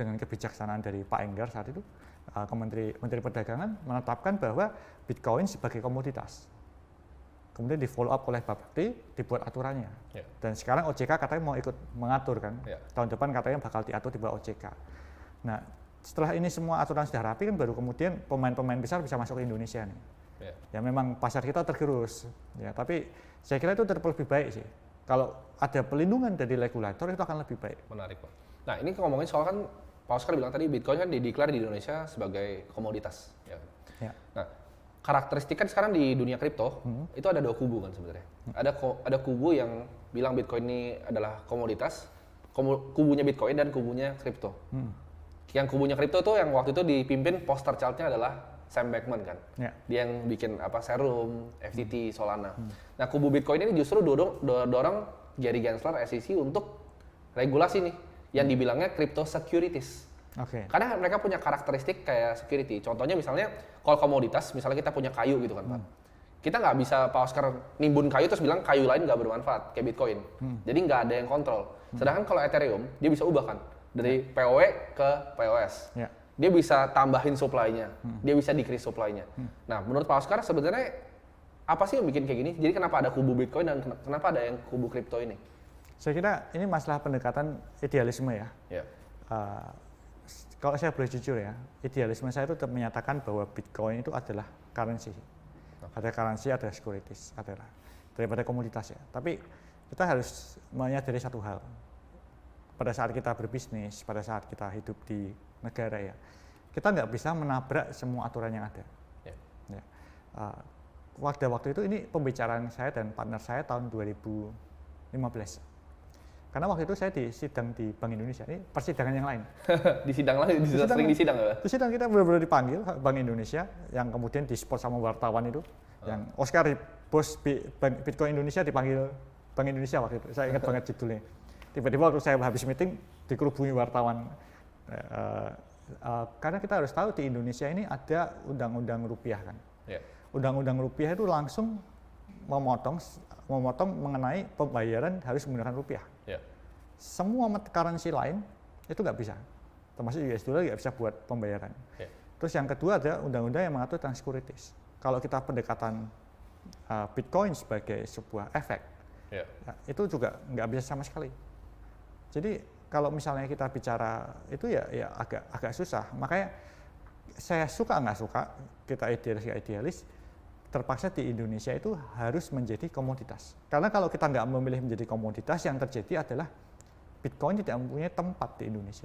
dengan kebijaksanaan dari Pak Enggar saat itu, Menteri Perdagangan menetapkan bahwa Bitcoin sebagai komoditas. Kemudian di follow up oleh Bapepti, dibuat aturannya. Dan sekarang OJK katanya mau ikut mengatur kan. Tahun depan katanya bakal diatur di bawah OJK. Nah, setelah ini semua aturan sudah rapi kan baru kemudian pemain-pemain besar bisa masuk ke Indonesia nih. Ya memang pasar kita tergerus. Ya, tapi saya kira itu lebih baik sih. Kalau ada pelindungan dari regulator itu akan lebih baik. Menarik, Pak. Nah, ini ngomongin soal kan Pak Oscar bilang tadi Bitcoin kan dideklar di Indonesia sebagai komoditas. Ya. Nah, karakteristik kan sekarang di dunia kripto itu ada dua kubu kan sebenarnya. Ada kubu yang bilang Bitcoin ini adalah komoditas, kubunya Bitcoin dan kubunya kripto. Yang kubunya kripto tuh yang waktu itu dipimpin poster child-nya adalah Sam Bankman kan. Dia yang bikin Serum, FTT, Solana. Nah, kubu Bitcoin ini justru dorong Gary Gensler SEC untuk regulasi nih yang dibilangnya crypto securities. Karena mereka punya karakteristik kayak security. Contohnya misalnya kalau komoditas, misalnya kita punya kayu gitu kan Pak. Kita nggak bisa Pak Oscar nimbun kayu terus bilang kayu lain nggak bermanfaat kayak Bitcoin. Jadi nggak ada yang kontrol. Sedangkan kalau Ethereum dia bisa ubah kan dari PoE ke POS. Dia bisa tambahin supply-nya, dia bisa decrease supply-nya. Nah, menurut Pak Oscar sebenarnya apa sih yang bikin kayak gini? Jadi kenapa ada kubu Bitcoin dan kenapa ada yang kubu kripto ini? Saya kira ini masalah pendekatan idealisme ya. Kalau saya boleh jujur ya, idealisme saya itu tetap menyatakan bahwa Bitcoin itu adalah currency. Ada currency, ada securities, adalah daripada komoditas ya. Tapi kita harus menyadari satu hal. Pada saat kita berbisnis, pada saat kita hidup di negara ya, kita nggak bisa menabrak semua aturan yang ada. Waktu itu ini pembicaraan saya dan partner saya tahun 2015. Karena waktu itu saya di sidang di Bank Indonesia, ini persidangan yang lain. Di sidang lain, sering di sidang ya? Di sidang kita benar-benar dipanggil Bank Indonesia, yang kemudian di-spot sama wartawan itu, yang Oscar, bos Bitcoin Indonesia dipanggil Bank Indonesia waktu itu, saya ingat banget judulnya. Tiba-tiba waktu saya habis meeting, dikerubungi wartawan. Karena kita harus tahu di Indonesia ini ada undang-undang rupiah kan. Undang-undang rupiah itu langsung memotong mengenai pembayaran harus menggunakan rupiah. Semua currency lain itu nggak bisa, termasuk US dollar nggak bisa buat pembayaran. Terus yang kedua ada undang-undang yang mengatur tentang securities. Kalau kita pendekatan Bitcoin sebagai sebuah efek, itu juga nggak bisa sama sekali. Jadi kalau misalnya kita bicara itu ya agak susah. Makanya saya suka nggak suka, kita idealis nggak idealis, terpaksa di Indonesia itu harus menjadi komoditas. Karena kalau kita nggak memilih menjadi komoditas, yang terjadi adalah Bitcoin tidak mempunyai tempat di Indonesia.